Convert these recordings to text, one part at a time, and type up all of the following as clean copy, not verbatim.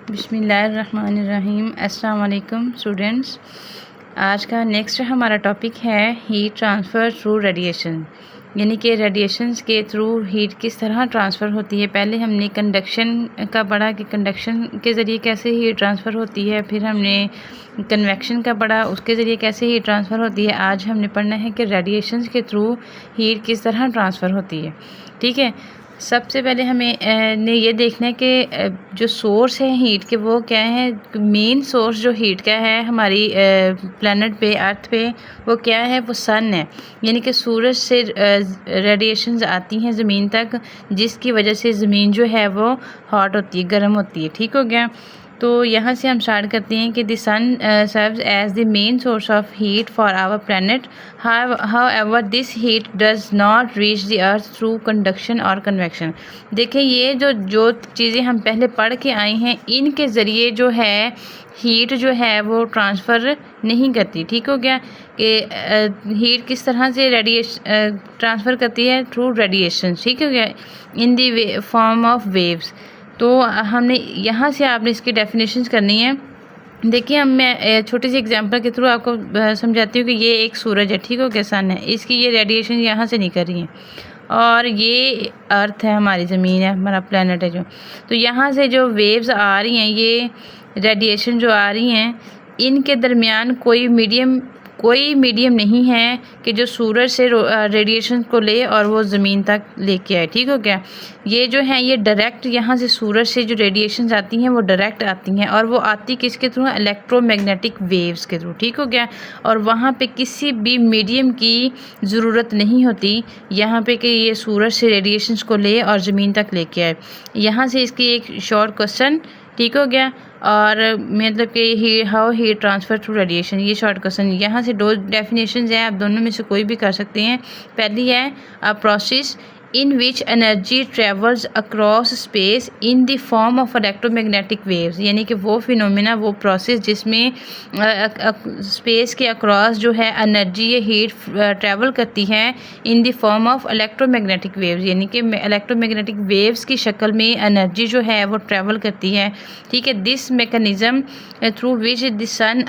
बिस्मिल्लाहिर्रहमानिर्रहीम। अस्सलाम वालेकुम स्टूडेंट्स। आज का नेक्स्ट हमारा टॉपिक है हीट ट्रांसफ़र थ्रू रेडिएशन, यानी कि रेडिएशंस के थ्रू हीट किस तरह ट्रांसफ़र होती है। पहले हमने कंडक्शन का पढ़ा कि कंडक्शन के ज़रिए कैसे हीट ट्रांसफ़र होती है, फिर हमने कन्वेक्शन का पढ़ा उसके ज़रिए कैसे हीट ट्रांसफ़र होती है। आज हमने पढ़ना है कि रेडिएशंस के थ्रू हीट किस तरह ट्रांसफ़र होती है। ठीक है, सबसे पहले हमें ने ये देखना है कि जो सोर्स है हीट के वो क्या है। मेन सोर्स जो हीट का है हमारी प्लैनेट पे अर्थ पे वो क्या है, वो सन है। यानी कि सूरज से रेडिएशंस आती हैं ज़मीन तक, जिसकी वजह से ज़मीन जो है वो हॉट होती है, गर्म होती है। ठीक हो गया। तो यहाँ से हम स्टार्ट करते हैं कि the sun serves as the main source of heat for our planet. However this heat does not reach the earth through conduction और कन्वेक्शन। देखें, ये जो चीज़ें हम पहले पढ़ के आए हैं, इनके ज़रिए जो है हीट जो है वो ट्रांसफ़र नहीं करती। ठीक हो गया कि हीट किस तरह से रेडिएशन ट्रांसफ़र करती है, थ्रू रेडिएशन। ठीक हो गया, in the form of waves. तो हमने यहाँ से आपने इसकी डेफिनेशंस करनी है। देखिए, मैं छोटी सी एग्जांपल के थ्रू आपको समझाती हूँ कि ये एक सूरज है, ठीक हो गया, सन है, इसकी ये रेडिएशन यहाँ से निकल रही है और ये अर्थ है, हमारी ज़मीन है, हमारा प्लेनेट है जो। तो यहाँ से जो वेव्स आ रही हैं, ये रेडिएशन जो आ रही हैं, इनके दरमियान कोई मीडियम नहीं है कि जो सूरज से रेडिएशन को ले और वो ज़मीन तक लेके आए। ठीक हो गया। ये जो है ये डायरेक्ट यहाँ से सूरज से जो रेडिएशंस आती हैं वो डायरेक्ट आती हैं, और वो आती किसके थ्रू, इलेक्ट्रोमैग्नेटिक वेव्स के थ्रू। ठीक हो गया। और वहाँ पे किसी भी मीडियम की ज़रूरत नहीं होती यहाँ पे कि ये सूरज से रेडिएशंस को ले और ज़मीन तक लेके आए। यहाँ से इसकी एक शॉर्ट क्वेश्चन, ठीक हो गया। और मतलब कि how heat transfer through radiation, ये शॉर्ट क्वेश्चन। यहाँ से दो डेफिनेशंस हैं, आप दोनों में से कोई भी कर सकते हैं। पहली है a process in which energy travels across space in the form of electromagnetic waves, यानी कि वो फिनोमेना, वो प्रोसेस जिसमें स्पेस के अक्रॉस जो है एनर्जी या हीट ट्रैवल करती है in the form of electromagnetic waves, यानी कि इलेक्ट्रोमैग्नेटिक वेव्स की शक्ल में एनर्जी जो है वो ट्रैवल करती है। ठीक है, this mechanism through which the sun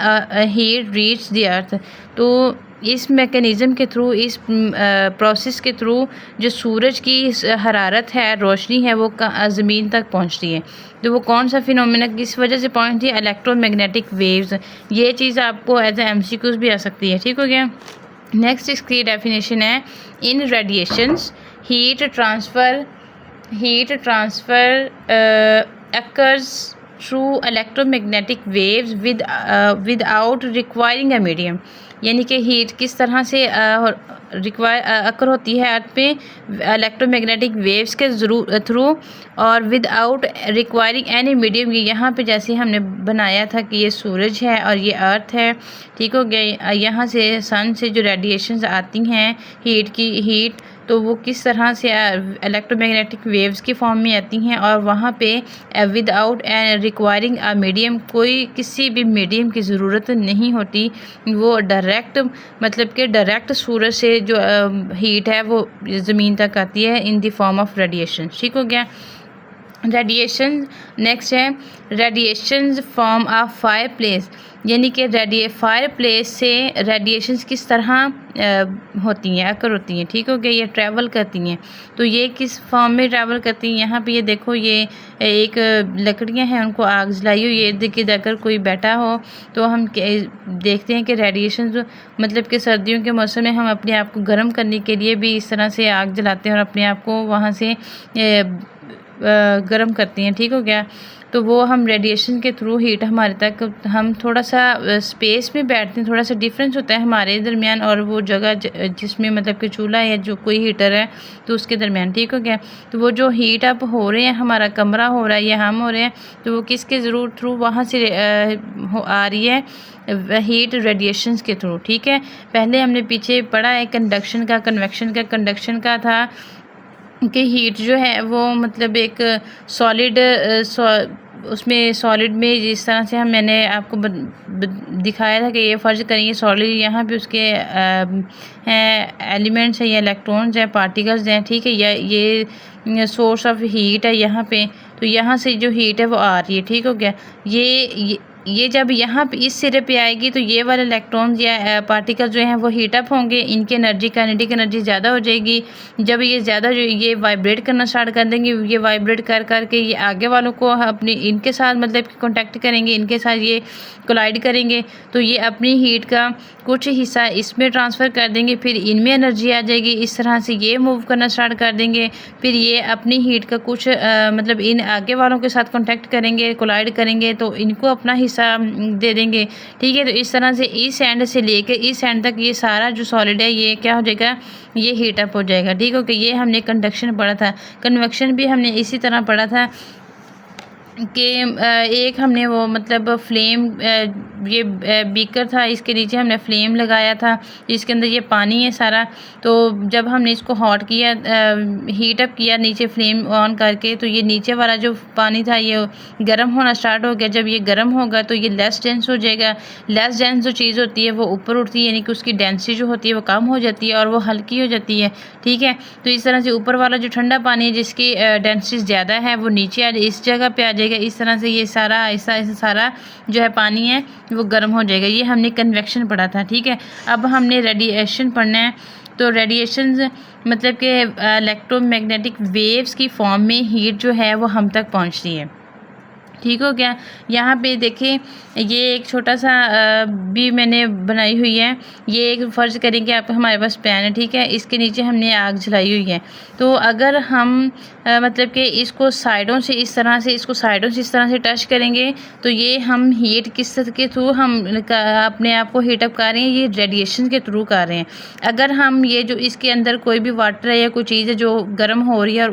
heat reach the earth. तो इस मैकेनिज़्म के थ्रू, इस प्रोसेस के थ्रू जो सूरज की हरारत है, रोशनी है, वो ज़मीन तक पहुंचती है। तो वो कौन सा फिनोमेना किस वजह से पहुंचती है, इलेक्ट्रोमैग्नेटिक वेव्स। ये चीज़ आपको एज MCQs भी आ सकती है। ठीक हो गया। नेक्स्ट इसकी डेफिनेशन है, in radiations heat transfer occurs through electromagnetic waves without requiring a medium, यानी कि हीट किस तरह से अकर होती है अर्थ पे इलेक्ट्रोमैग्नेटिक वेव्स के थ्रू और विदाउट रिक्वायरिंग एनी मीडियम। यहाँ पे जैसे हमने बनाया था कि ये सूरज है और ये अर्थ है। ठीक हो गया। यहाँ से सन से जो रेडिएशंस आती हैं हीट, तो वो किस तरह से इलेक्ट्रोमैग्नेटिक वेव्स की फॉर्म में आती हैं, और वहाँ पे विदाउट रिक्वायरिंग अ मीडियम, कोई किसी भी मीडियम की ज़रूरत नहीं होती। वो डायरेक्ट, मतलब कि डायरेक्ट सूरज से जो हीट है वो ज़मीन तक आती है in the form of radiation. ठीक हो गया। रेडिएशन नेक्स्ट है, radiations form a fire place, यानी कि फायर प्लेस से रेडिएशंस किस तरह होती हैं, अकर होती हैं। ठीक हो गया। ये ट्रैवल करती हैं, तो ये किस फॉर्म में ट्रैवल करती हैं। यहाँ पे ये देखो, ये एक लकड़ियाँ हैं, उनको आग जलाई हुई है। देखिए, अगर कोई बैठा हो तो हम देखते हैं कि रेडिएशन, मतलब कि सर्दियों के मौसम में हम अपने आप को गर्म करने के लिए भी इस तरह से आग जलाते हैं और अपने आप को वहाँ से गर्म करती हैं। ठीक हो गया। तो वो हम रेडिएशन के थ्रू हीट हमारे तक, हम थोड़ा सा स्पेस में बैठते हैं, थोड़ा सा डिफरेंस होता है हमारे दरमियान और वो जगह जिसमें मतलब कि चूल्हा या जो कोई हीटर है तो उसके दरमियान। ठीक हो गया। तो वो जो हीट अप हो रहे हैं, हमारा कमरा हो रहा है या हम हो रहे हैं, तो वो किसके ज़रूर थ्रू वहाँ से आ रही है, हीट रेडिएशंस के थ्रू। ठीक है, पहले हमने पीछे पढ़ा है कंडक्शन का, कंडक्शन का था कि हीट जो है वो मतलब एक सॉलिड उसमें सॉलिड में जिस तरह से मैंने आपको दिखाया था कि ये फ़र्ज करेंगे सॉलिड, यहाँ पे उसके हैं एलिमेंट्स हैं या इलेक्ट्रॉन्स हैं, पार्टिकल्स हैं। ठीक है, ये सोर्स ऑफ हीट है यहाँ पे, तो यहाँ से जो हीट है वो आ रही है, ठीक हो गया। ये जब यहाँ पे इस सिरे पे आएगी तो ये वाले इलेक्ट्रॉन या पार्टिकल जो हैं वो हीट अप होंगे, इनकी एनर्जी काइनेटिक एनर्जी ज़्यादा हो जाएगी। जब ये ज़्यादा जो ये वाइब्रेट करना स्टार्ट कर देंगे, ये वाइब्रेट कर करके ये आगे वालों को अपनी इनके साथ मतलब कॉन्टैक्ट करेंगे, इनके साथ ये कोलाइड करेंगे, तो ये अपनी हीट का कुछ हिस्सा इसमें ट्रांसफ़र कर देंगे, फिर इनमें एनर्जी आ जाएगी। इस तरह से ये मूव करना स्टार्ट कर देंगे, फिर ये अपनी हीट का कुछ मतलब इन आगे वालों के साथ कॉन्टैक्ट करेंगे, कोलाइड करेंगे, तो इनको अपना हिस्सा दे देंगे, ठीक है। तो इस तरह से इस एंड से लेके इस एंड तक ये सारा जो सॉलिड है ये क्या हो जाएगा, ये हीट अप हो जाएगा, ठीक है। कि ये हमने कंडक्शन पढ़ा था। कन्वेक्शन भी हमने इसी तरह पढ़ा था कि एक हमने वो मतलब फ्लेम ये बीकर था, इसके नीचे हमने फ्लेम लगाया था, इसके अंदर ये पानी है सारा। तो जब हमने इसको हॉट किया, हीट अप किया नीचे फ्लेम ऑन करके, तो ये नीचे वाला जो पानी था ये गर्म होना स्टार्ट हो गया। जब ये गर्म होगा तो ये लेस डेंस हो जाएगा। लेस डेंस जो चीज़ होती है वो ऊपर उठती है, यानी कि उसकी डेंसिटी जो होती है वो कम हो जाती है और वो हल्की हो जाती है, ठीक है। तो इस तरह से ऊपर वाला जो ठंडा पानी है जिसकी डेंसिटी ज़्यादा है वो नीचे इस जगह पे आ जाएगा। इस तरह से ये सारा ऐसा सारा जो है पानी है वो गर्म हो जाएगा। ये हमने कन्वेक्शन पढ़ा था, ठीक है। अब हमने रेडिएशन पढ़ना है। तो रेडिएशन मतलब कि इलेक्ट्रोमैग्नेटिक वेव्स की फॉर्म में हीट जो है वो हम तक पहुंचती है, ठीक हो गया। यहाँ पे देखें, ये एक छोटा सा भी मैंने बनाई हुई है। ये एक फ़र्ज़ करेंगे आप हमारे पास पैन है, ठीक है, इसके नीचे हमने आग जलाई हुई है। तो अगर हम मतलब कि इसको साइडों से इस तरह से इसको साइडों से इस तरह से टच करेंगे तो ये हम हीट किस के थ्रू हम अपने आप को हीट अप कर रहे हैं, ये रेडिएशन के थ्रू कर रहे हैं। अगर हम ये जो इसके अंदर कोई भी वाटर है या कोई चीज़ है जो गर्म हो रही है और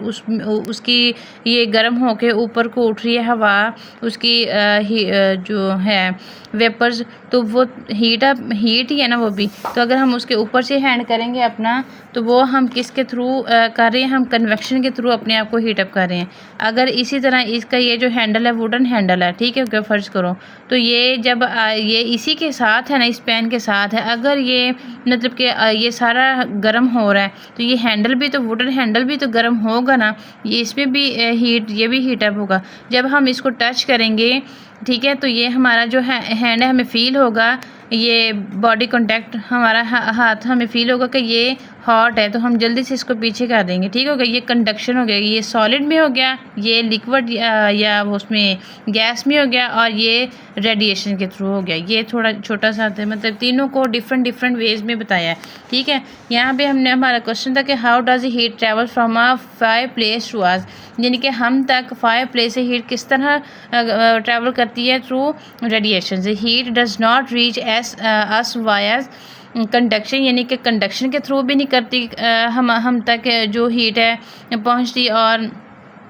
उसकी ये गर्म होके ऊपर को उठ रही है हवा, उसकी जो है वेपर्स, तो वो हीट ही है ना वो भी। तो अगर हम उसके ऊपर से हैंड करेंगे अपना, तो वो हम किसके थ्रू कर रहे हैं, हम कन्वेक्शन के थ्रू अपने आप को हीट अप कर रहे हैं। अगर इसी तरह इसका ये जो हैंडल है वुडन हैंडल है, ठीक है, फ़र्ज़ करो तो ये जब ये इसी के साथ है ना, इस पैन के साथ है, अगर ये मतलब कि ये सारा गर्म हो रहा है तो ये हैंडल भी तो वुडन हैंडल भी तो गर्म होगा ना, ये इसमें भी ये भी हीट अप होगा। जब हम इसको टच करेंगे, ठीक है, तो ये हमारा जो है हैंड है हमें फ़ील होगा, ये बॉडी कांटेक्ट हमारा हाथ हमें फ़ील होगा कि ये हॉट है, तो हम जल्दी से इसको पीछे कर देंगे, ठीक हो गया। ये कंडक्शन हो गया, ये सॉलिड में हो गया, ये लिक्विड या उसमें गैस में हो गया, और ये रेडिएशन के थ्रू हो गया। ये थोड़ा छोटा सा था, मतलब तीनों को डिफरेंट वेज में बताया है, ठीक है। यहाँ पे हमने हमारा क्वेश्चन था कि how does heat travel from a fireplace to us, यानी कि हम तक फायर प्लेस से हीट किस तरह ट्रैवल करती है, थ्रू रेडिएशन से। Heat does not reach us via conduction, यानी कि कंडक्शन के थ्रू भी नहीं करती हम तक जो हीट है पहुंचती, और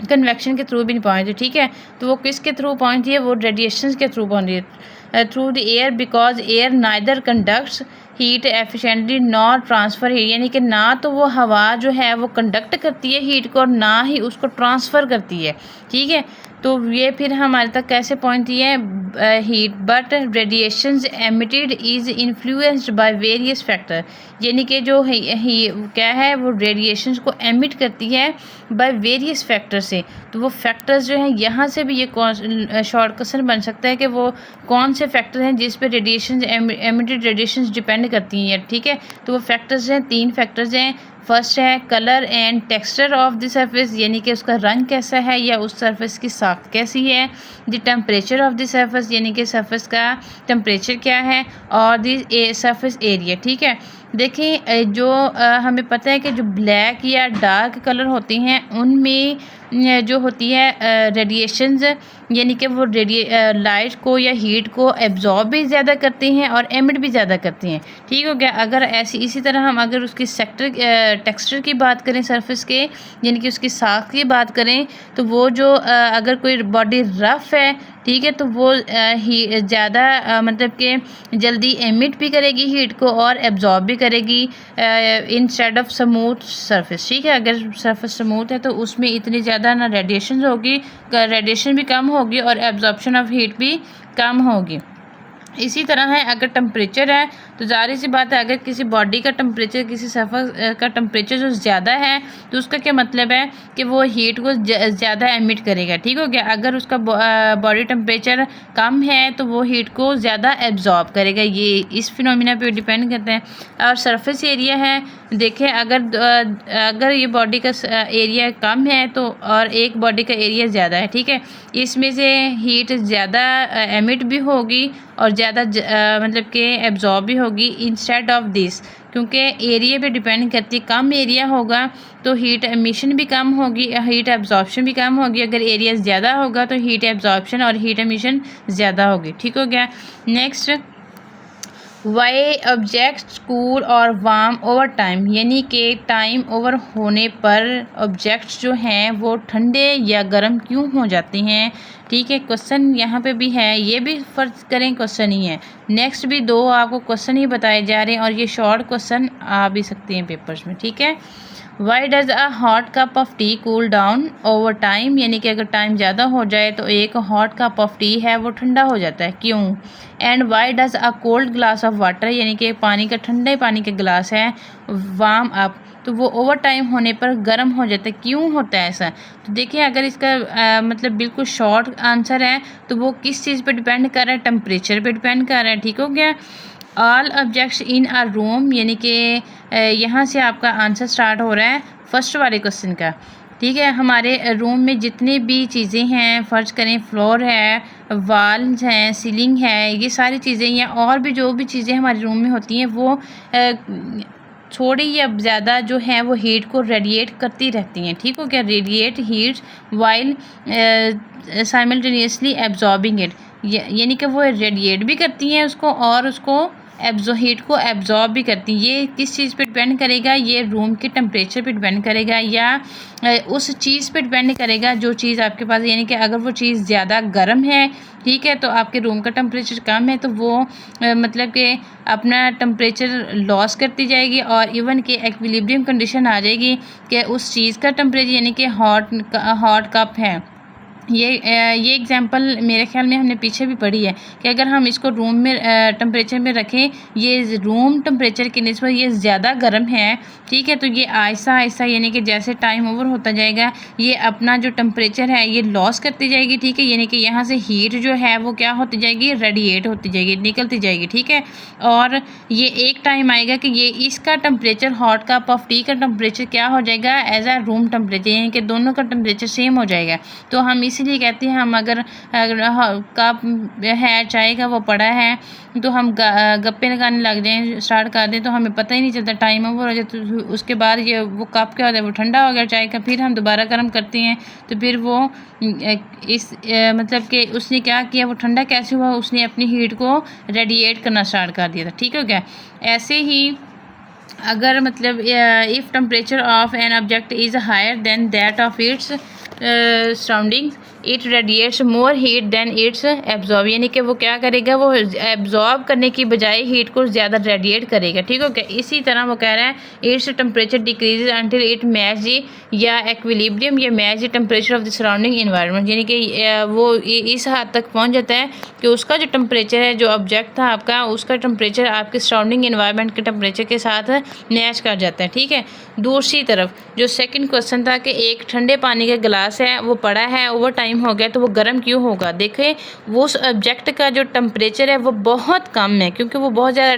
कन्वेक्शन के थ्रू भी नहीं पहुंचती, ठीक है। तो वो किसके थ्रू पहुंचती है, वो रेडिएशन के थ्रू पहुंचती है, through the air, because air neither conducts heat efficiently not transfer heat, यानी कि ना तो वो हवा जो है वो कंडक्ट करती है हीट को और ना ही उसको ट्रांसफ़र करती है, ठीक है। तो ये फिर हमारे तक कैसे पहुंचती है heat, but radiation emitted is influenced by various factor, यानी कि जो क्या है वो रेडिएशन को एमिट करती है बाय वेरियस फैक्टर से। तो वो फैक्टर्स जो हैं, यहाँ से भी ये शॉर्ट क्वेश्चन बन सकता है कि वो कौन से फैक्टर हैं जिस पे रेडिएशन एमिटेड रेडिएशन डिपेंड करती हैं, ठीक है। तो वो फैक्टर्स हैं, 3 फैक्टर्स हैं। फर्स्ट है colour and texture of the surface, यानी कि उसका रंग कैसा है या उस सरफेस की साख्त कैसी है। The temperature of the surface, यानी कि सरफेस का टेम्परेचर क्या है, और द सरफेस एरिया, ठीक है। देखें, जो हमें पता है कि जो ब्लैक या डार्क कलर होते हैं उनमें जो होती है रेडिएशंस, यानी कि वो लाइट को या हीट को एब्जॉर्ब भी ज़्यादा करते हैं और एमिट भी ज़्यादा करते हैं, ठीक हो गया। अगर इसी तरह हम अगर उसकी टेक्सचर की बात करें सरफेस के, यानी कि उसकी साख्त की बात करें, तो वो जो अगर कोई बॉडी रफ़ है, ठीक है, तो वो ज़्यादा मतलब कि जल्दी एमिट भी करेगी हीट को और एब्जॉर्ब भी करेगी इंस्टेड ऑफ स्मूथ सरफेस, ठीक है। अगर सरफेस स्मूथ है तो उसमें इतनी ज़्यादा ना रेडिएशन होगी, रेडिएशन भी कम होगी और एब्जॉर्प्शन ऑफ हीट भी कम होगी। इसी तरह है अगर टेम्परेचर है तो ज़ाहिर सी बात है अगर किसी बॉडी का टेम्परेचर, किसी सरफेस का टेम्परेचर जो ज़्यादा है तो उसका क्या मतलब है कि वो हीट को ज़्यादा एमिट करेगा। ठीक हो गया। अगर उसका बॉडी टेम्परेचर कम है तो वो हीट को ज़्यादा एब्जॉर्ब करेगा। ये इस फिनोमिना पे डिपेंड करते हैं। और सरफेस एरिया है, देखें अगर ये बॉडी का एरिया कम है तो और एक बॉडी का एरिया ज़्यादा है, ठीक है, इसमें से हीट ज़्यादा एमिट भी होगी और ज़्यादा मतलब कि एब्जॉर्ब भी होगी इंस्टेड ऑफ दिस, क्योंकि एरिया पे डिपेंड करती है। कम एरिया होगा तो हीट एमिशन भी कम होगी, हीट एब्जॉर्प्शन भी कम होगी। अगर एरिया ज़्यादा होगा तो हीट एब्जॉर्प्शन और हीट एमिशन ज़्यादा होगी। ठीक हो गया। नेक्स्ट, वाई ऑब्जेक्ट्स कूल और वार्म ओवर टाइम, यानी कि टाइम ओवर होने पर ऑब्जेक्ट्स जो हैं वो ठंडे या गर्म क्यों हो जाते हैं। ठीक है, क्वेश्चन यहाँ पे भी है, ये भी फर्ज करें क्वेश्चन ही है। नेक्स्ट भी दो आपको क्वेश्चन ही बताए जा रहे हैं और ये शॉर्ट क्वेश्चन आ भी सकते हैं पेपर्स में। ठीक है। Why does a hot cup of T cool down over time, यानी कि अगर टाइम ज़्यादा हो जाए तो एक हॉट कप ऑफ टी है वो ठंडा हो जाता है, क्यों। And why does a cold glass of water, यानी कि पानी का ठंडे पानी का गिलास है, वार्म अप, तो वो ओवर टाइम होने पर गर्म हो जाता है, क्यों होता है ऐसा। तो देखिए अगर इसका मतलब बिल्कुल शॉर्ट आंसर है तो वो किस चीज़ पे डिपेंड कर रहा है, टेम्परेचर पे डिपेंड कर रहा है। ठीक हो गया। All objects in a room, यानी कि यहाँ से आपका आंसर स्टार्ट हो रहा है फर्स्ट वाले क्वेश्चन का। ठीक है, हमारे रूम में जितनी भी चीज़ें हैं, फ़र्ज करें फ्लोर है, वाल्स हैं, सीलिंग है, ये सारी चीज़ें या और भी जो भी चीज़ें हमारे रूम में होती हैं वो थोड़ी या ज़्यादा जो है वो हीट को रेडिएट करती रहती हैं। ठीक हो गया। Radiate heat while simultaneously absorbing it, यानी कि वो रेडिएट भी करती हैं उसको और उसको हीट को एब्जॉर्ब भी करती हैं। ये किस चीज़ पे डिपेंड करेगा, ये रूम के टेम्परेचर पे डिपेंड करेगा या उस चीज़ पे डिपेंड करेगा जो चीज़ आपके पास, यानी कि अगर वो चीज़ ज़्यादा गर्म है, ठीक है, तो आपके रूम का टेम्परेचर कम है तो वो मतलब कि अपना टेम्परेचर लॉस करती जाएगी और इवन कि एक्विलिब्रियम कंडीशन आ जाएगी कि उस चीज़ का टेम्परेचर, यानी कि हॉट कप है। ये एग्जांपल मेरे ख्याल में हमने पीछे भी पढ़ी है कि अगर हम इसको रूम में टेम्परेचर में रखें, ये रूम टेम्परेचर की निस्बत ये ज़्यादा गर्म है, ठीक है, तो ये आहिस्ता आहिस्ता यानी कि जैसे टाइम ओवर होता जाएगा ये अपना जो टेम्परेचर है ये लॉस करती जाएगी। ठीक है, यानी कि यहाँ से हीट जो है वो क्या होती जाएगी, रेडिएट होती जाएगी, निकलती जाएगी। ठीक है, और ये एक टाइम आएगा कि ये इसका temperature, hot cup of T का टेम्परेचर क्या हो जाएगा, एज आ रूम टेम्परेचर, यानी कि दोनों का टेम्परेचर सेम हो जाएगा। तो हम इसीलिए कहते हैं हम अगर कप है चाय का वो पड़ा है तो हम गप्पे लगाने लग जाएं, स्टार्ट कर दें तो हमें पता ही नहीं चलता, टाइम ओवर हो जाए तो उसके बाद ये वो कप क्या होता है, वो ठंडा हो गया चाय का, फिर हम दोबारा गर्म करते हैं तो फिर वो मतलब कि उसने क्या किया, वो ठंडा कैसे हुआ, उसने अपनी हीट को रेडिएट करना स्टार्ट कर दिया था। ठीक हो गया। ऐसे ही अगर मतलब if temperature of an object is higher than that of its surroundings it radiates more heat than its absorb, यानी कि वो क्या करेगा, वो एब्जॉर्ब करने की बजाय हीट को ज़्यादा रेडिएट करेगा। ठीक हो गया। इसी तरह वो कह रहा है it's temperature decreases until it match the या एक्विलिब्रियम या match the temperature of the surrounding environment, यानी कि वो इस हद तक पहुंच जाता है कि उसका जो टेम्परेचर है, जो ऑब्जेक्ट था आपका, उसका टेम्परेचर आपके सराउंडिंग इन्वायरमेंट के टेम्परेचर के साथ मैच कर जाता है। ठीक है। दूसरी तरफ जो सेकंड क्वेश्चन था कि एक ठंडे पानी का गिलास है वो पड़ा है, ओवर टाइम हो गया तो वो गर्म क्यों होगा। देखें वो उस ऑब्जेक्ट का जो टेम्परेचर है वो बहुत कम है, क्योंकि वो बहुत ज़्यादा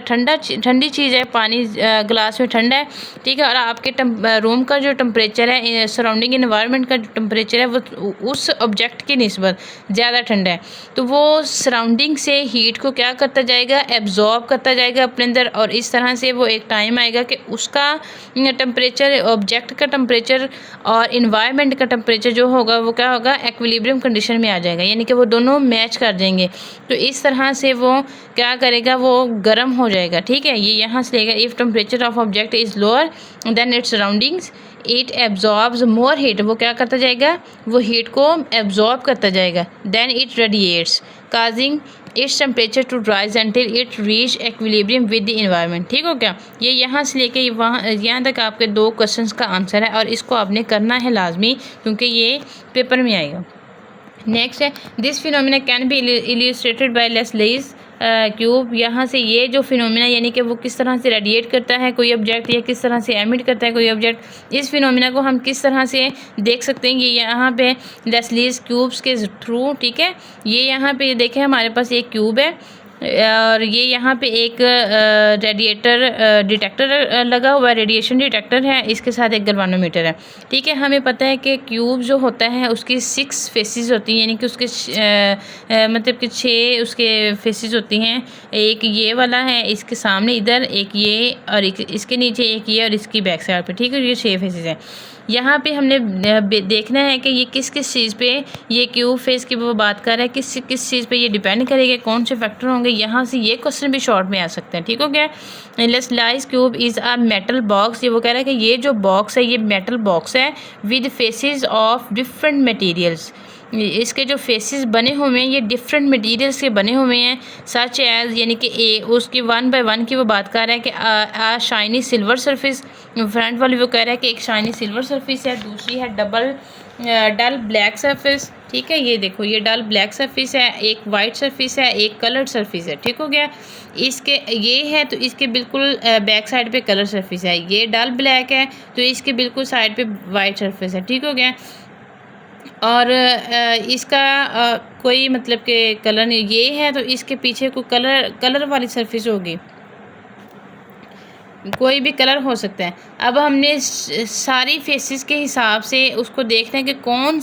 ठंडी चीज़ है, पानी गिलास में ठंडा है। ठीक है, और आपके रूम का जो टेम्परेचर है, सराउंडिंग इन्वायरमेंट का जो टेम्परेचर है वो उस ऑब्जेक्ट की निस्बत ज़्यादा ठंडा है, तो वो सराउंडिंग से हीट को क्या करता जाएगा, एब्जॉर्ब करता जाएगा अपने अंदर, और इस तरह से वो एक टाइम आएगा कि उसका टेम्परेचर, ऑब्जेक्ट का टेम्परेचर और इन्वायरमेंट का टेम्परेचर जो होगा वो क्या होगा, एक्विलिब्रियम कंडीशन में आ जाएगा, यानी कि वो दोनों मैच कर जाएंगे। तो इस तरह से वो क्या करेगा, वो गर्म हो जाएगा। ठीक है, ये यहाँ से लेगा if temperature of object is lower than it's surroundings it absorbs more heat, वो क्या करता जाएगा, वो हीट को एब्जॉर्ब करता जाएगा, then it radiates causing its temperature to rise until it reach equilibrium with the environment. ठीक हो क्या। ये यहाँ से लेके वहाँ यहाँ तक आपके दो क्वेश्चंस का आंसर है और इसको आपने करना है लाजमी, क्योंकि ये पेपर में आएगा। नेक्स्ट है this phenomena can be illustrated by Leslie's cube. यहाँ से ये जो फिनोमिना यानी कि वो किस तरह से रेडिएट करता है कोई ऑब्जेक्ट या किस तरह से एमिट करता है कोई ऑब्जेक्ट, इस फिनोमिना को हम किस तरह से देख सकते हैं ये यहाँ पे लेस्लीज क्यूब्स के थ्रू। ठीक है, ये यहाँ पे देखें हमारे पास एक क्यूब है और ये यहाँ पे एक रेडिएटर डिटेक्टर लगा हुआ है, रेडिएशन डिटेक्टर है, इसके साथ एक गैल्वानोमीटर है। ठीक है, हमें पता है कि क्यूब जो होता है उसकी 6 फेसेस होती हैं, यानी कि उसके मतलब कि 6 उसके फेसेस होती हैं। एक ये वाला है इसके सामने इधर, एक ये और एक इसके नीचे, एक ये और इसकी बैक साइड पे। ठीक है, ये 6 फेसेस हैं। यहाँ पे हमने देखना है कि ये किस किस चीज़ पे ये क्यूब फेस की वो बात कर रहा है, किस किस चीज़ पे ये डिपेंड करेगा, कौन से फैक्टर होंगे। यहाँ से ये क्वेश्चन भी शॉर्ट में आ सकते हैं। ठीक हो गया। Leslie's cube is a metal box, ये वो कह रहा है कि ये जो बॉक्स है ये मेटल बॉक्स है with faces of different materials. इसके जो फेसेस बने हुए हैं ये डिफरेंट मटेरियल्स के बने हुए हैं, सच एज यानी कि उसकी 1 बाय 1 की वो बात कर रहा है कि शाइनी सिल्वर सरफेस। फ्रंट वाली वो कह रहा है कि एक शाइनी सिल्वर सरफेस है, दूसरी है डल ब्लैक सरफेस। ठीक है, ये देखो ये डल ब्लैक सरफेस है, एक वाइट सरफेस है, एक कलर्ड सरफेस है। ठीक हो गया। इसके ये है तो इसके बिल्कुल बैक साइड पे कलर सरफेस है, ये डल ब्लैक है तो इसके बिल्कुल साइड पे वाइट सरफेस है। ठीक हो गया। और इसका कोई मतलब कि कलर नहीं, ये है तो इसके पीछे कोई कलर वाली सरफेस होगी, कोई भी कलर हो सकता है। अब हमने सारी फेसेस के हिसाब से उसको देखना है कि कौन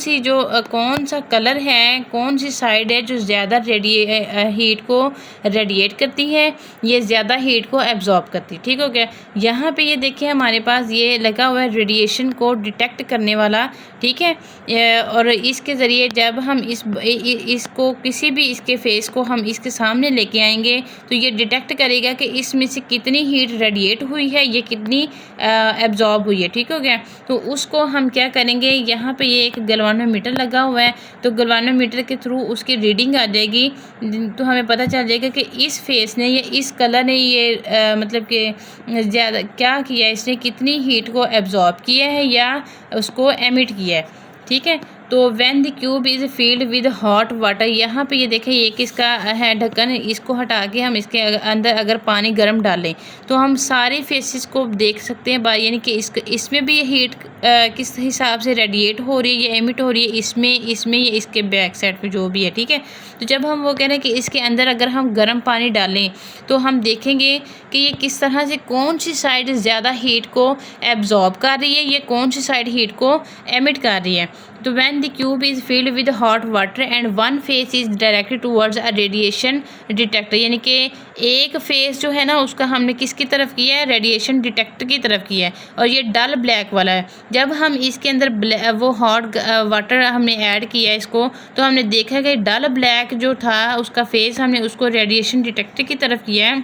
सा कलर है, कौन सी साइड है जो ज़्यादा हीट को रेडिएट करती है, ये ज़्यादा हीट को एब्जॉर्ब करती है। ठीक हो गया। यहाँ पे ये देखिए हमारे पास ये लगा हुआ है रेडिएशन को डिटेक्ट करने वाला। ठीक है, और इसके ज़रिए जब हम इसको किसी भी इसके फेस को हम इसके सामने लेके आएंगे तो ये डिटेक्ट करेगा कि इसमें से कितनी हीट रेडिएट हुई है, ये कितनी एब्जॉर्ब हुई है। ठीक हो गया। तो उसको हम क्या करेंगे, यहाँ पे ये एक गैल्वानोमीटर लगा हुआ है तो गैल्वानोमीटर के थ्रू उसकी रीडिंग आ जाएगी तो हमें पता चल जाएगा कि इस फेस ने या इस कलर ने ये मतलब कि ज़्यादा क्या किया है, इसने कितनी हीट को एब्जॉर्ब किया है या उसको एमिट किया है। ठीक है, तो when the cube is field with hot water, यहाँ पे ये देखें ये किसका है ढक्कन, इसको हटा के हम इसके अंदर अगर पानी गर्म डालें तो हम सारे फेसेस को देख सकते हैं यानी कि इसमें भी ये हीट किस हिसाब से रेडिएट हो रही है या एमिट हो रही है, इसमें या इसके बैक साइड पे जो भी है। ठीक है, तो जब हम वो कह रहे हैं कि इसके अंदर अगर हम गर्म पानी डालें तो हम देखेंगे कि ये किस तरह से कौन सी साइड ज़्यादा हीट को एब्जॉर्ब कर रही है, ये कौन सी साइड हीट को एमिट कर रही है। तो when the cube is filled with hot water and one face is directed towards a radiation detector, यानी कि एक फेस जो है ना उसका हमने किसकी तरफ किया है, रेडिएशन डिटेक्टर की तरफ किया है, और ये डल ब्लैक वाला है। जब हम इसके अंदर वो हॉट वाटर हमने ऐड किया है इसको तो हमने देखा कि डल ब्लैक जो था उसका फेस हमने उसको रेडिएशन डिटेक्टर की तरफ किया है।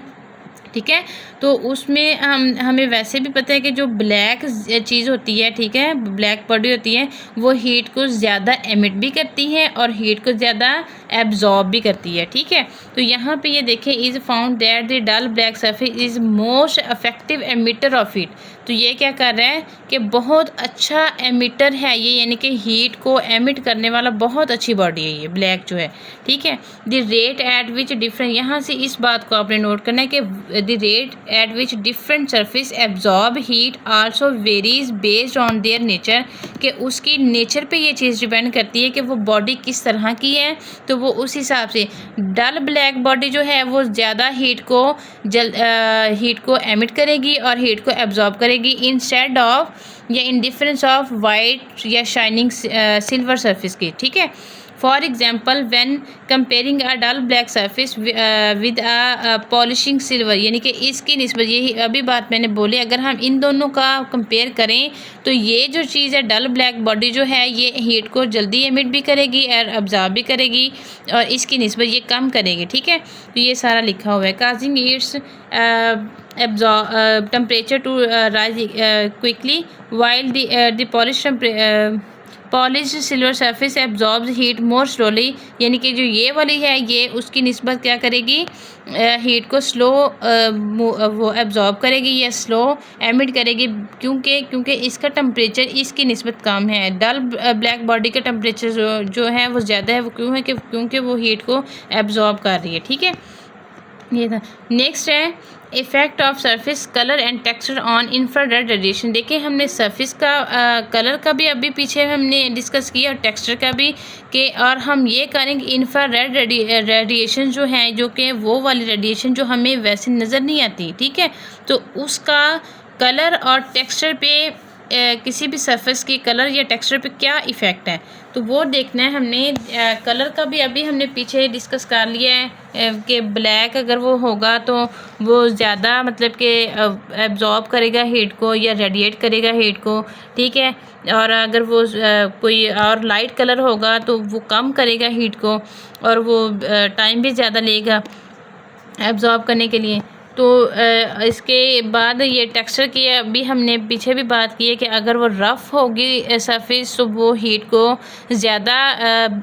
ठीक है, तो उसमें हमें वैसे भी पता है कि जो ब्लैक चीज़ होती है, ठीक है, ब्लैक बॉडी होती है वो हीट को ज़्यादा एमिट भी करती है और हीट को ज़्यादा एब्जॉर्ब भी करती है। ठीक है, तो यहाँ पे ये देखें is found that the dull black surface is most effective emitter of heat. तो ये क्या कर रहा है कि बहुत अच्छा एमिटर है ये, यानी कि हीट को एमिट करने वाला बहुत अच्छी बॉडी है ये ब्लैक जो है। ठीक है, the rate at which different, यहाँ से इस बात को आपने नोट करना है कि the rate at which different surface absorb heat also varies based on their nature, कि उसकी नेचर पे ये चीज़ डिपेंड करती है कि वो बॉडी किस तरह की है, तो वो उस हिसाब से डल ब्लैक बॉडी जो है वो ज़्यादा हीट को एमिट करेगी और हीट को एब्जॉर्ब करेगी इंस्टेड ऑफ या इन डिफरेंस ऑफ वाइट या शाइनिंग सिल्वर सरफेस की। ठीक है, for example when comparing a dull black surface with a polishing silver, यानी कि इसकी निस्बत, यही अभी बात मैंने बोली, अगर हम इन दोनों का कंपेयर करें तो ये जो चीज़ है डल ब्लैक बॉडी जो है ये हीट को जल्दी एमिट भी करेगी और अब्जॉर्ब भी करेगी और इसकी निस्बत ये कम करेगी। ठीक है, तो ये सारा लिखा हुआ है। Causing it's temperature to rise quickly while the polished polish silver surface absorbs heat more slowly, यानी कि जो ये वाली है ये उसकी निस्बत क्या करेगी, हीट को स्लो वो एब्जॉर्ब करेगी या स्लो एमिट करेगी, क्योंकि इसका टेम्परेचर इसकी निस्बत कम है। डल ब्लैक बॉडी का टेम्परेचर जो है वो ज़्यादा है। वो क्यों है कि क्योंकि वो हीट को एब्जॉर्ब कर रही है। ठीक है, ये था। नेक्स्ट है effect of surface colour and texture on infrared radiation. देखिए हमने सरफेस का कलर का भी अभी पीछे हमने डिस्कस किया और टेक्सचर का भी, कि और हम ये करेंगे इंफ्रारेड रेडिएशन जो है, जो कि वो वाली रेडिएशन जो हमें वैसे नज़र नहीं आती। ठीक है, तो उसका कलर और टेक्सचर पे किसी भी सरफेस की कलर या टेक्सचर पे क्या इफ़ेक्ट है, तो वो देखना है हमने। कलर का भी अभी हमने पीछे डिस्कस कर लिया है कि ब्लैक अगर वो होगा तो वो ज़्यादा मतलब कि एब्जॉर्ब करेगा हीट को या रेडिएट करेगा हीट को। ठीक है, और अगर वो कोई और लाइट कलर होगा तो वो कम करेगा हीट को और वो टाइम भी ज़्यादा लेगा एब्जॉर्ब करने के लिए। तो इसके बाद ये टेक्सचर की अभी हमने पीछे भी बात की है कि अगर वो रफ़ होगी सरफेस तो वो हीट को ज़्यादा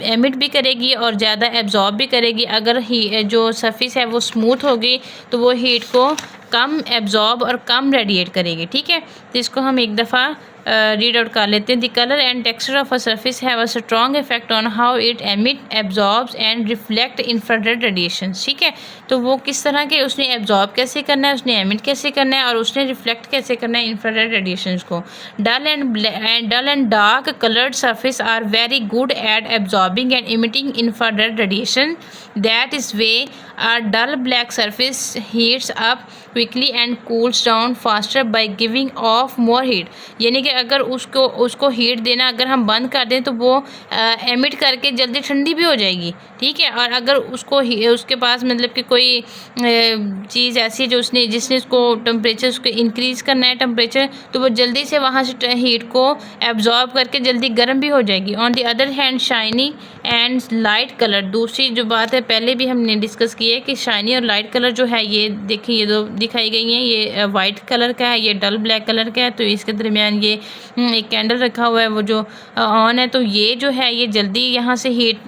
एमिट भी करेगी और ज़्यादा एब्जॉर्ब भी करेगी। अगर जो सरफेस है वो स्मूथ होगी तो वो हीट को कम एब्जॉर्ब और कम रेडिएट करेगी। ठीक है, तो इसको हम एक दफ़ा रीड आउट कर लेते हैं। The colour and texture of a surface have a strong effect on how it emit absorbs and reflect infrared radiation. ठीक है, तो वो किस तरह के उसने एब्जॉर्ब कैसे करना है, उसने एमिट कैसे करना है और उसने रिफ्लेक्ट कैसे करना है इंफ्रारेड रेडिएशंस को। Dull and dark coloured surface are very good at absorbing and emitting infrared radiation. That is why a dull black surface heats up quickly and cools down faster by giving off more heat। यानी कि अगर उसको heat देना अगर हम बंद कर दें तो वो एमिट करके जल्दी ठंडी भी हो जाएगी। ठीक है, और अगर उसके पास मतलब कि कोई चीज़ ऐसी है जो जिसने उसको टेम्परेचर उसको इंक्रीज़ करना है टेम्परेचर, तो वो जल्दी से वहाँ से हीट को एब्जॉर्ब करके जल्दी गर्म भी हो जाएगी। On the other hand shiny and light colour, दूसरी जो बात है पहले भी हमने डिस्कस की है कि शाइनी और लाइट कलर जो है ये देखिए ये दो दिखाई गई हैं। ये वाइट कलर का है, ये डल ब्लैक कलर का है। तो इसके दरमियान ये एक कैंडल रखा हुआ है वो जो ऑन है, तो ये जो है ये जल्दी यहाँ से हीट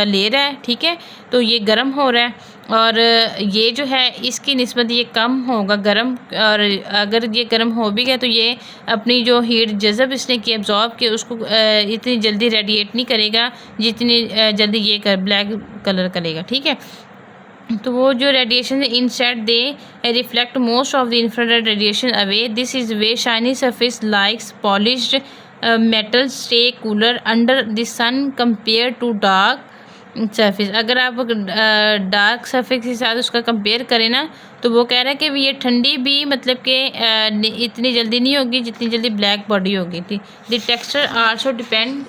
ले रहा है। ठीक है, तो ये गर्म हो रहा है और ये जो है इसकी निस्बत ये कम होगा गर्म, और अगर ये गर्म हो भी गया तो ये अपनी जो हीट जज़ब इसने की एब्जॉर्ब की उसको इतनी जल्दी रेडिएट नहीं करेगा जितनी जल्दी ये ब्लैक कलर करेगा। ठीक है, तो वो जो radiation inside they reflect most of the infrared radiation away. This is why shiny surface likes polished metal stay cooler under the sun compare to dark surface. अगर आप डार्क सरफेस के साथ उसका कंपेयर करें ना तो वो कह रहा है कि ये ठंडी भी मतलब कि इतनी जल्दी नहीं होगी जितनी जल्दी ब्लैक बॉडी होगी थी। The texture also depend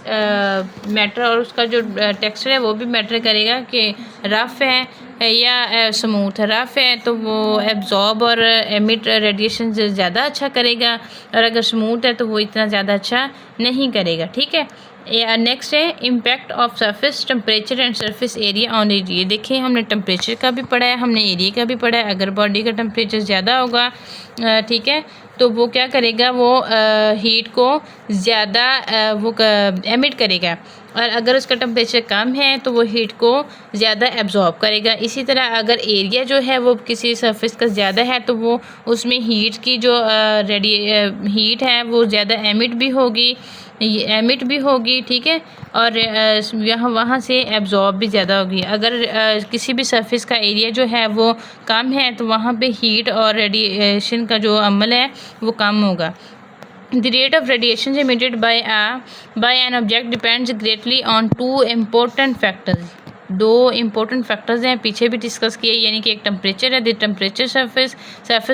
matter, और उसका जो टेक्सचर है वो भी मैटर करेगा कि रफ़ है या स्मूथ। रफ़ है तो वो एब्जॉर्ब और एमिट रेडिएशन ज़्यादा अच्छा करेगा, और अगर स्मूथ है तो वो इतना ज़्यादा अच्छा नहीं करेगा। ठीक है, नेक्स्ट है impact of surface temperature and surface area on area. देखिए हमने टेम्परेचर का भी पढ़ा है, हमने एरिया का भी पढ़ा है। अगर बॉडी का टेम्परेचर ज़्यादा होगा ठीक है तो वो क्या करेगा, वो हीट को ज़्यादा वो एमिट करेगा, और अगर उसका टेम्परेचर कम है तो वो हीट को ज़्यादा एब्जॉर्ब करेगा। इसी तरह अगर एरिया जो है वो किसी सरफेस का ज़्यादा है तो वो उसमें हीट की जो हीट है वो ज़्यादा एमिट भी होगी। ठीक है, और यहाँ वहाँ से एब्जॉर्ब भी ज़्यादा होगी। अगर किसी भी सरफेस का एरिया जो है वो कम है तो वहाँ पे हीट और रेडिएशन का जो अमल है वो कम होगा। The rate of radiation emitted by an object depends greatly on two important factors। दो इम्पोर्टेंट फैक्टर्स हैं, पीछे भी डिस्कस किए, यानी कि एक टेम्परेचर है, the temperature surface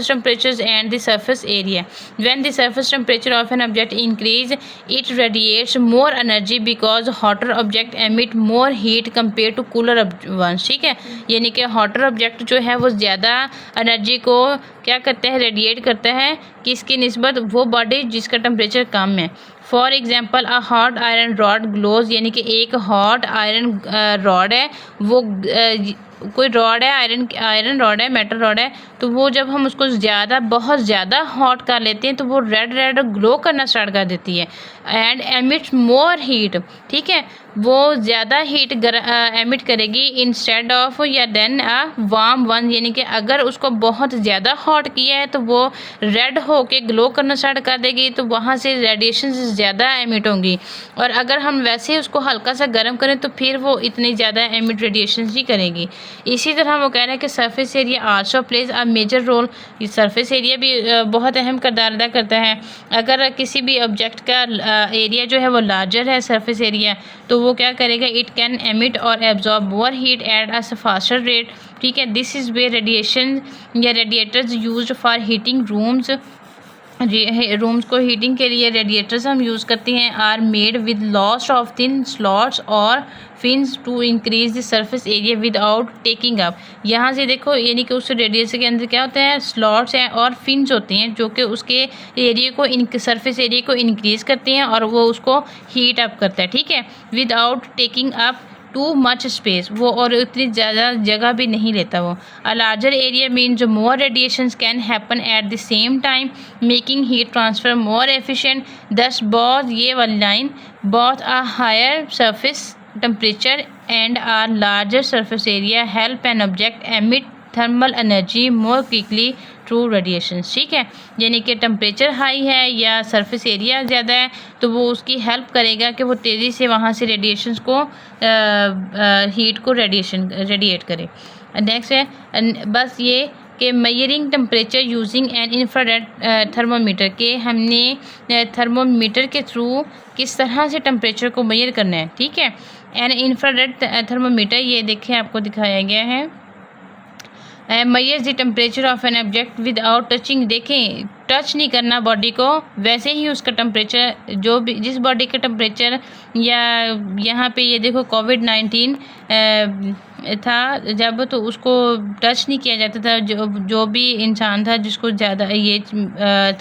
temperature and the surface area. When the surface temperature of an object increase it radiates more energy because hotter object emit more heat compare to cooler ones. ठीक है, यानी कि hotter object जो है वो ज़्यादा energy को क्या करते हैं, रेडिएट करता है किसकी निस्बत, वो बॉडी जिसका टेम्परेचर कम है। For example a hot iron rod glows, यानी कि एक हॉट आयरन रॉड है वो कोई रॉड है, आयरन रॉड है, मेटल रॉड है, तो वो जब हम उसको बहुत ज़्यादा हॉट कर लेते हैं तो वो रेड ग्लो करना स्टार्ट कर देती है एंड एमिट्स मोर हीट। ठीक है, वो ज़्यादा हीट एमिट करेगी इंस्टेड ऑफ या देन अ वार्म वन, यानी कि अगर उसको बहुत ज़्यादा हॉट किया है तो वो रेड होके ग्लो करना स्टार्ट कर देगी, तो वहाँ से रेडिएशन ज़्यादा एमिट होंगी। और अगर हम वैसे ही उसको हल्का सा गर्म करें तो फिर वो इतनी ज़्यादा एमिट रेडिएशन ही करेगी। इसी तरह वो कह रहे हैं कि surface area also plays a major role. Surface area भी बहुत अहम किरदार अदा करता है। अगर किसी भी ऑब्जेक्ट का एरिया जो है वो लार्जर है, सरफेस एरिया, तो वो क्या करेगा, इट कैन एमिट और absorb more heat at a faster rate. ठीक है, दिस इज़ वे रेडिएशन या radiators used for heating rooms को हीटिंग के लिए रेडिएटर्स हम यूज़ करते हैं are made with lots of thin slots और fins to increase the surface area without taking up. यहाँ से देखो, यानी कि उस रेडिएटर के अंदर क्या होता है, स्लॉट्स हैं और फिन्स होते हैं जो कि उसके एरिया को सरफेस एरिया को इंक्रीज़ करते हैं और वो उसको हीट अप करता है। ठीक है, without taking up too much space, वो और इतनी ज़्यादा जगह भी नहीं लेता वो। A larger area means more radiations can happen at the same time making heat transfer more efficient. Thus both ये वाली line, both a higher surface temperature and a larger surface area help an object emit thermal energy more quickly through radiation. ठीक है, यानी कि temperature high है या surface area ज़्यादा है तो वो उसकी हेल्प करेगा कि वो तेज़ी से वहाँ से रेडिएशंस को हीट को रेडिएट करे। नेक्स्ट है बस ये कि measuring temperature using an infrared thermometer, के हमने थर्मोमीटर के थ्रू किस तरह से टेम्परेचर को मेजर करना है। ठीक है, एन इंफ्रारेड थर्मोमीटर, ये देखें आपको दिखाया गया है। Measures the temperature of an object without touching, देखें टच नहीं करना बॉडी को, वैसे ही उसका टेम्परेचर जो भी जिस बॉडी का टेम्परेचर, या यहाँ पे ये देखो कोविड-19 था जब, तो उसको टच नहीं किया जाता था, जो भी इंसान था जिसको ज़्यादा ये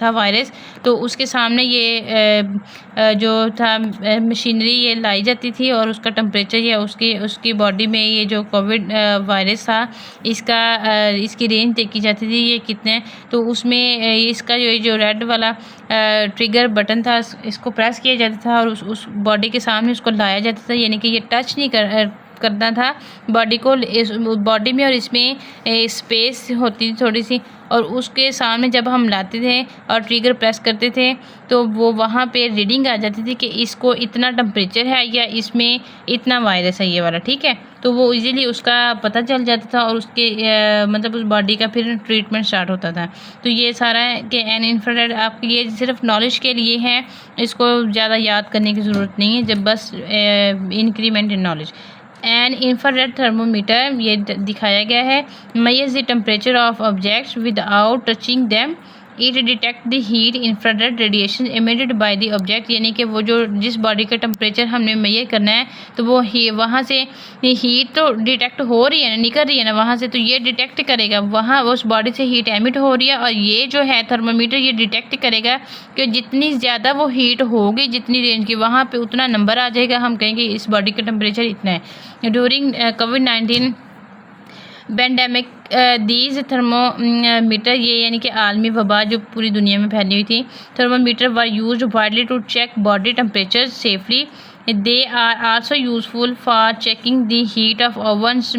था वायरस, तो उसके सामने ये जो था मशीनरी ये लाई जाती थी और उसका टेम्परेचर या उसकी बॉडी में ये जो कोविड वायरस था इसकी रेंज देखी जाती थी ये कितने, तो उसमें इसका जो रेड वाला ट्रिगर बटन था इसको प्रेस किया जाता था और उस बॉडी के सामने उसको लाया जाता था, यानी कि ये टच नहीं करना था बॉडी को, इस बॉडी में और इसमें स्पेस होती थी थोड़ी सी, और उसके सामने जब हम लाते थे और ट्रिगर प्रेस करते थे तो वो वहाँ पे रीडिंग आ जाती थी कि इसको इतना टेम्परेचर है या इसमें इतना वायरस है ये वाला। ठीक है, तो वो इजीली उसका पता चल जाता था और उसके मतलब उस बॉडी का फिर ट्रीटमेंट स्टार्ट होता था। तो ये सारा है कि एन इंफ्रारेड, आपके ये सिर्फ नॉलेज के लिए है, इसको ज़्यादा याद करने की ज़रूरत नहीं है, जब बस increment in knowledge. An infrared thermometer, ये दिखाया गया है, measures the temperature of objects without touching them, it detect the heat infrared radiation emitted by the object, यानी कि वो जो जिस बॉडी का टेम्परेचर हमने मेजर करना है तो वो वहाँ से हीट तो डिटेक्ट हो रही है ना, निकल रही है ना वहाँ से, तो ये डिटेक्ट करेगा वहाँ उस बॉडी से हीट एमिट हो रही है, और ये जो है थर्मोमीटर ये डिटेक्ट करेगा कि जितनी ज़्यादा वो हीट होगी जितनी रेंज की, वहाँ पर उतना नंबर आ जाएगा, हम कहेंगे इस बॉडी का टेम्परेचर इतना है। During covid pandemic these thermometer, ये यानी कि आलमी वबा जो पूरी दुनिया में फैली हुई थी, thermometer were used widely to check body temperature safely. They are also useful for checking the heat of ovens,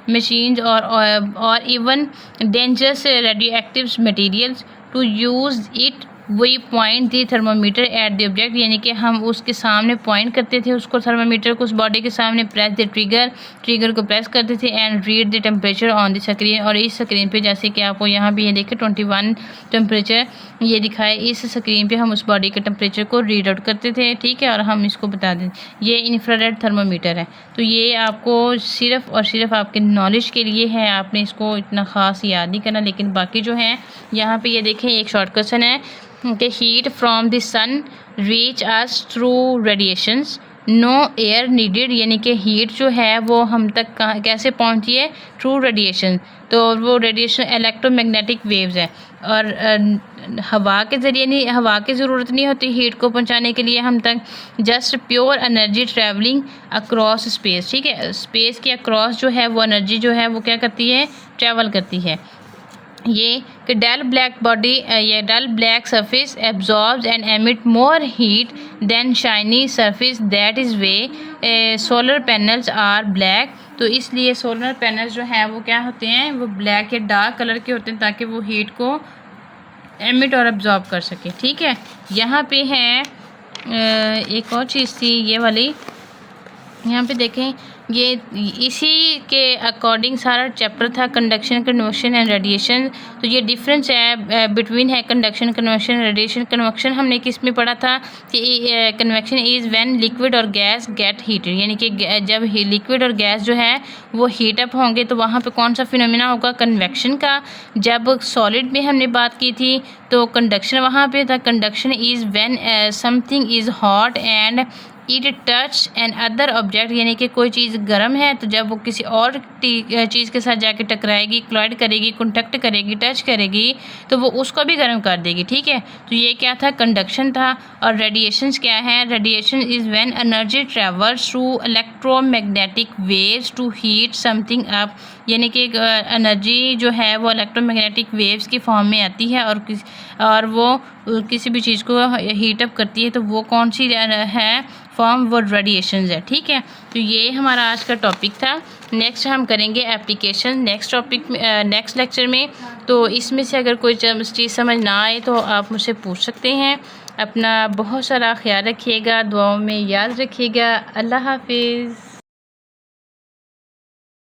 machines और even dangerous radioactive materials. To use it we point the thermometer at the object, यानी कि हम उसके सामने point करते थे उसको, thermometer को उस बॉडी के सामने, प्रेस द ट्रिगर को प्रेस करते थे and read the temperature on the screen, और इस स्क्रीन पे जैसे कि आपको यहाँ भी ये देखें 21 टेम्परेचर ये दिखाए, इस स्क्रीन पे हम उस बॉडी के टेम्परेचर को रीड आउट करते थे। ठीक है, और हम इसको बता दें ये इंफ्रारेड थर्मोमीटर है। तो ये आपको सिर्फ और सिर्फ आपके नॉलेज के लिए है, आपने इसको इतना ख़ास याद नहीं करना, लेकिन बाकी जो है यहाँ पे ये देखें एक शॉर्ट क्वेश्चन है कि heat from the sun reach us through radiations, no air needed, यानी कि हीट जो है वो हम तक कैसे पहुंची है, थ्रू रेडिएशन। तो वो रेडिएशन इलेक्ट्रोमैग्नेटिक वेव्स है, और हवा के ज़रिए नहीं, हवा की ज़रूरत नहीं होती हीट को पहुंचाने के लिए हम तक, just pure energy travelling across space. ठीक है, स्पेस के अक्रॉस जो है वो एनर्जी जो है वो क्या करती है, ट्रैवल करती है। ये कि डल ब्लैक बॉडी या dull black surface absorbs and emit more heat than shiny surface, that is way solar panels are black. तो इसलिए सोलर पैनल्स जो हैं वो क्या होते हैं, वो ब्लैक या डार्क कलर के होते हैं, ताकि वो हीट को एमिट और एब्जॉर्ब कर सके। ठीक है, यहाँ पे है एक और चीज़ थी ये वाली, यहाँ पे देखें, ये इसी के अकॉर्डिंग सारा चैप्टर था, कंडक्शन, कन्वेक्शन एंड रेडिएशन। तो ये डिफरेंस है बिटवीन है कंडक्शन, कन्वेक्शन, रेडिएशन। कन्वेक्शन हमने किस में पढ़ा था कि कन्वेक्शन इज़ व्हेन लिक्विड और गैस गेट हीटेड, यानी कि जब लिक्विड और गैस जो है वो हीट अप होंगे तो वहाँ पे कौन सा फिनोमिना होगा, कन्वेक्शन का। जब सॉलिड में हमने बात की थी तो कंडक्शन वहाँ पे था, conduction is when something is hot and it touch an other object, यानी कि कोई चीज़ गर्म है तो जब वो किसी और चीज़ के साथ जाके टकराएगी, क्लाइड करेगी, कॉन्टैक्ट करेगी, टच करेगी, तो वो उसको भी गर्म कर देगी। ठीक है, तो ये क्या था, कंडक्शन था। और रेडिएशंस क्या है, radiation is when energy travels through electromagnetic waves to heat something up, यानी कि एनर्जी जो है वो इलेक्ट्रोमैग्नेटिक वेव्स की फॉर्म में आती है और वो किसी भी चीज़ को हीट अप करती है। तो वो कौन सी है फॉर्म, वो रेडिएशंस है। ठीक है, तो ये हमारा आज का टॉपिक था। नेक्स्ट हम करेंगे एप्लीकेशन नेक्स्ट टॉपिक में, नेक्स्ट लेक्चर में। तो इसमें से अगर कोई चीज़ समझ ना आए तो आप मुझसे पूछ सकते हैं। अपना बहुत सारा ख्याल रखिएगा, दुआओं में याद रखिएगा। अल्लाह हाफिज़।